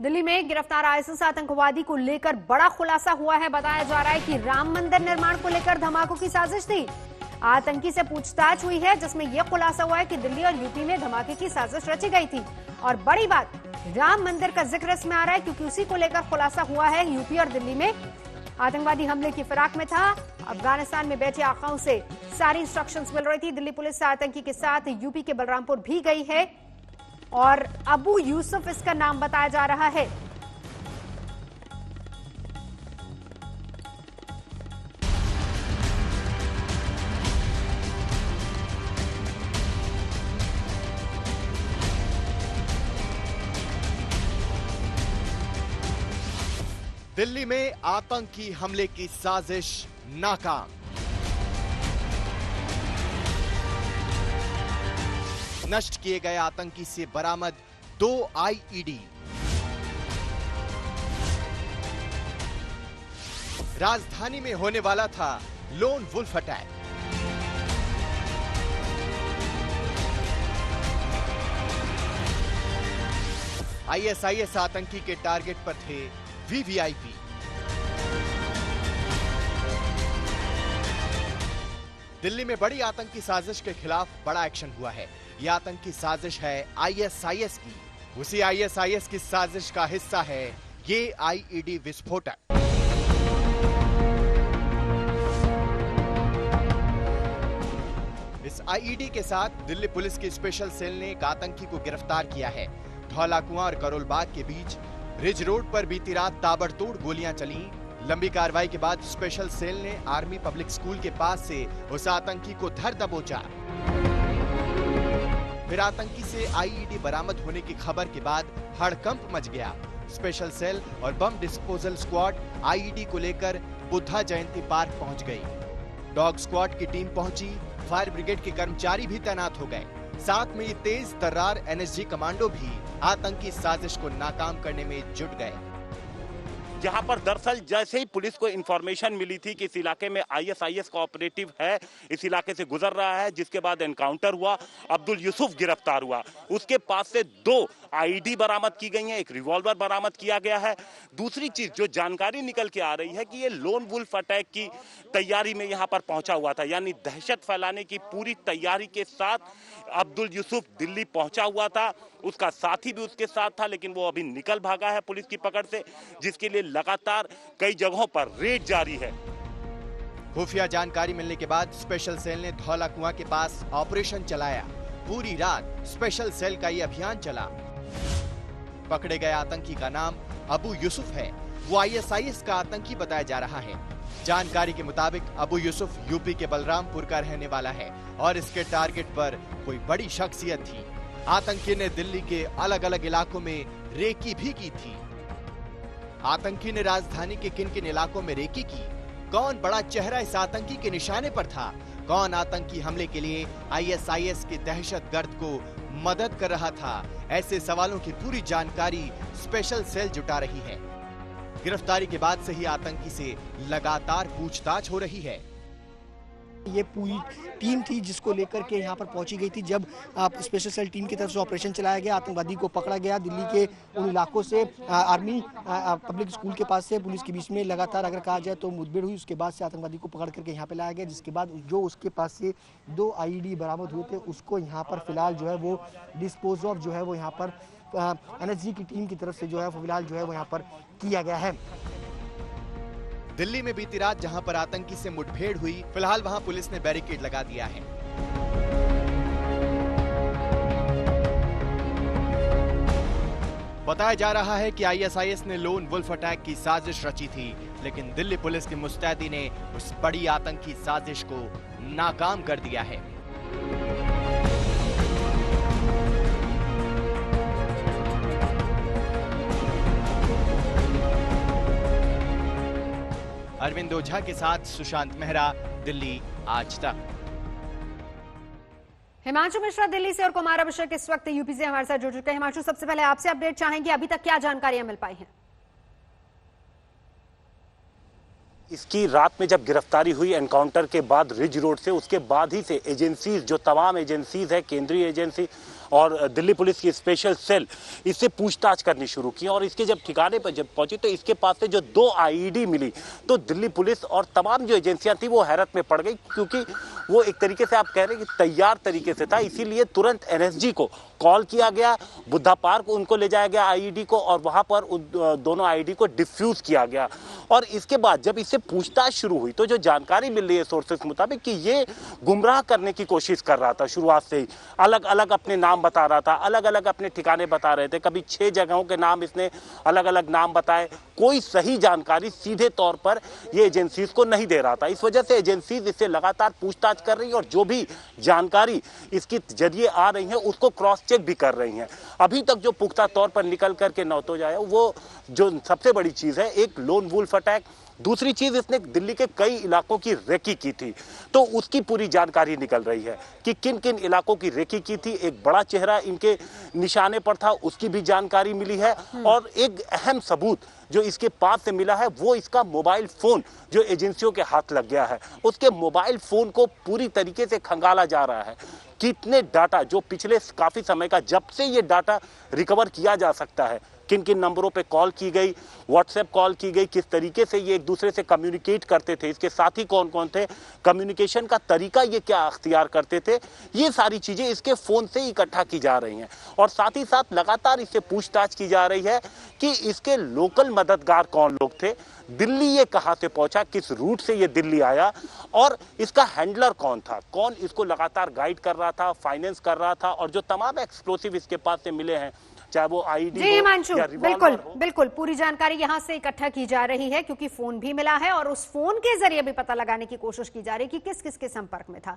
दिल्ली में गिरफ्तार आईएसआईएस आतंकवादी को लेकर बड़ा खुलासा हुआ है। बताया जा रहा है कि राम मंदिर निर्माण को लेकर धमाकों की साजिश थी। आतंकी से पूछताछ हुई है जिसमें यह खुलासा हुआ है कि दिल्ली और यूपी में धमाके की साजिश रची गई थी। और बड़ी बात, राम मंदिर का जिक्र इसमें आ रहा है क्योंकि उसी को लेकर खुलासा हुआ है। यूपी और दिल्ली में आतंकवादी हमले की फिराक में था। अफगानिस्तान में बैठे आकाओं से सारी इंस्ट्रक्शंस मिल रही थी। दिल्ली पुलिस आतंकी के साथ यूपी के बलरामपुर भी गई है और अबू यूसुफ इसका नाम बताया जा रहा है। दिल्ली में आतंकी हमले की साजिश नाकाम। नष्ट किए गए आतंकी से बरामद 2 आईईडी। राजधानी में होने वाला था लोन वुल्फ अटैक। आईएसआईएस आतंकी के टारगेट पर थे वीवीआईपी। दिल्ली में बड़ी आतंकी साजिश के खिलाफ बड़ा एक्शन हुआ है। यह आतंकी साजिश है आईएसआईएस की। उसी आईएसआईएस की साजिश का हिस्सा है ये आईईडी विस्फोटक। इस आईईडी के साथ दिल्ली पुलिस की स्पेशल सेल ने एक आतंकी को गिरफ्तार किया है। धौला कुआं और करोल बाग के बीच रिज रोड पर बीती रात ताबड़तोड़ गोलियां चली। लंबी कार्रवाई के बाद स्पेशल सेल ने आर्मी पब्लिक स्कूल के पास से उस आतंकी को धर दबोचा। फिर आतंकी से आईईडी बरामद होने की खबर के बाद हड़कंप मच गया। स्पेशल सेल और बम डिस्पोजल स्क्वाड आईईडी को लेकर बुद्धा जयंती पार्क पहुंच गई। डॉग स्क्वाड की टीम पहुंची, फायर ब्रिगेड के कर्मचारी भी तैनात हो गए। साथ में ये तेज तर्रार एनएसजी कमांडो भी आतंकी साजिश को नाकाम करने में जुट गए। जहां पर दरअसल जैसे ही पुलिस को इंफॉर्मेशन मिली थी कि इस इलाके में आईएसआईएस का ऑपरेटिव है, इस इलाके से गुजर रहा है, जिसके बाद एनकाउंटर हुआ, अब्दुल यूसुफ गिरफ्तार हुआ। उसके पास से 2 आईडी बरामद की गई हैं, एक रिवॉल्वर बरामद किया गया है। दूसरी चीज जो जानकारी निकल के आ रही है कि ये लोन वुल्फ अटैक की तैयारी में यहाँ पर पहुंचा हुआ था, यानी दहशत फैलाने की पूरी तैयारी के साथ अब्दुल यूसुफ दिल्ली पहुंचा हुआ था। उसका साथी भी उसके साथ था, लेकिन वो अभी निकल भागा है पुलिस की पकड़ से, जिसके लिए लगातार कई जगहों पर रेड जारी है। खुफिया जानकारी मिलने के बाद स्पेशल सेल ने धौला कुआं के पास ऑपरेशन चलाया। पूरी रात स्पेशल सेल का ये अभियान चला। पकड़े गए आतंकी का नाम अबू यूसुफ है। वो आईएसआईएस का आतंकी बताया जा रहा है। जानकारी के मुताबिक अबू यूसुफ यूपी के बलरामपुर का रहने वाला है और इसके टारगेट पर कोई बड़ी शख्सियत थी। आतंकी ने दिल्ली के अलग अलग इलाकों में रेकी भी की थी। आतंकी ने राजधानी के किन किन इलाकों में रेकी की? कौन बड़ा चेहरा इस आतंकी के निशाने पर था? कौन आतंकी हमले के लिए आईएसआईएस के दहशतगर्द को मदद कर रहा था? ऐसे सवालों की पूरी जानकारी स्पेशल सेल जुटा रही है। गिरफ्तारी के बाद से ही आतंकी से लगातार पूछताछ हो रही है। ये पूरी टीम थी जिसको लेकर के यहाँ पर पहुंची गई थी। जब स्पेशल सेल टीम की तरफ से ऑपरेशन चलाया गया, आतंकवादी को पकड़ा गया। दिल्ली के उन इलाकों से आर्मी पब्लिक स्कूल के पास से पुलिस के बीच में लगातार अगर कहा जाए तो मुठभेड़ हुई। उसके बाद से आतंकवादी को पकड़ करके यहाँ पे लाया गया, जिसके बाद जो उसके पास से 2 आईईडी बरामद हुए थे उसको यहाँ पर फिलहाल जो है वो डिस्पोज ऑफ जो है वो यहाँ पर एनएसजी की टीम की तरफ से जो है फिलहाल जो है वो यहाँ पर किया गया है। दिल्ली में बीती रात जहां पर आतंकी से मुठभेड़ हुई, फिलहाल वहां पुलिस ने बैरिकेड लगा दिया है। बताया जा रहा है कि आईएसआईएस ने लोन वुल्फ अटैक की साजिश रची थी, लेकिन दिल्ली पुलिस की मुस्तैदी ने उस बड़ी आतंकी साजिश को नाकाम कर दिया है। अरविंद ओझा के साथ सुशांत मेहरा, दिल्ली आज तक। हिमांशु मिश्रा दिल्ली से और कुमार अभिषेक इस वक्त यूपी से हमारे साथ जुड़ चुके हैं। हिमांशु, सबसे पहले आपसे अपडेट चाहेंगे, अभी तक क्या जानकारियां मिल पाई हैं? इसकी रात में जब गिरफ्तारी हुई एनकाउंटर के बाद रिज रोड से, उसके बाद ही से एजेंसीज, जो तमाम एजेंसीज है, केंद्रीय एजेंसी और दिल्ली पुलिस की स्पेशल सेल इससे पूछताछ करनी शुरू की और इसके जब ठिकाने पर जब पहुंची तो इसके पास से जो 2 आईडी मिली तो दिल्ली पुलिस और तमाम जो एजेंसियां थी वो हैरत में पड़ गई, क्योंकि वो एक तरीके से आप कह रहे हैं कि तैयार तरीके से था। इसीलिए तुरंत एनएसजी को कॉल किया गया, बुद्धा पार्क उनको ले जाया गया आईडी को, और वहां पर दोनों आईडी को डिफ्यूज किया गया। और इसके बाद जब इससे पूछताछ शुरू हुई तो जो जानकारी मिल रही है सोर्सेस मुताबिक कि ये गुमराह करने की कोशिश कर रहा था शुरुआत से ही, अलग अलग अपने नाम बता रहा था, अलग अलग अपने ठिकाने बता रहे थे, कभी 6 जगहों के नाम इसने अलग अलग नाम बताए, कोई सही जानकारी सीधे तौर पर ये एजेंसीज को नहीं दे रहा था। इस वजह से एजेंसीज इससे लगातार पूछताछ कर रही है और जो भी जानकारी इसके जरिए आ रही है उसको क्रॉस चेक भी कर रही हैं। अभी तक जो पुख्ता तौर पर निकल करके नौतोज आया वो जो सबसे बड़ी चीज है, एक लोन वुल्फ अटैक, दूसरी चीज इसने दिल्ली के कई इलाकों की रेकी की थी, तो उसकी पूरी जानकारी निकल रही है कि किन किन इलाकों की रेकी की थी। एक बड़ा चेहरा इनके निशाने पर था, उसकी भी जानकारी मिली है। और एक अहम सबूत जो इसके पास से मिला है वो इसका मोबाइल फोन जो एजेंसियों के हाथ लग गया है, उसके मोबाइल फोन को पूरी तरीके से खंगाला जा रहा है। कितने डाटा जो पिछले काफी समय का, जब से ये डाटा रिकवर किया जा सकता है, किन किन नंबरों पे कॉल की गई, व्हाट्सएप कॉल की गई, किस तरीके से ये एक दूसरे से कम्युनिकेट करते थे, इसके साथी कौन कौन थे, कम्युनिकेशन का तरीका ये क्या अख्तियार करते थे, ये सारी चीजें इसके फोन से इकट्ठा की जा रही हैं। और साथ ही साथ लगातार इससे पूछताछ की जा रही है कि इसके लोकल मददगार कौन लोग थे, दिल्ली ये कहां से पहुंचा, किस रूट से ये दिल्ली आया, और इसका हैंडलर कौन था, कौन इसको लगातार गाइड कर रहा था, फाइनेंस कर रहा था। और जो तमाम एक्सप्लोसिव इसके पास से मिले हैं, चाहे वो आईडी जी हिमांशु, या बिल्कुल हो। बिल्कुल पूरी जानकारी यहां से इकट्ठा की जा रही है, क्योंकि फोन भी मिला है और उस फोन के जरिए भी पता लगाने की कोशिश की जा रही है कि किस किस के संपर्क में था।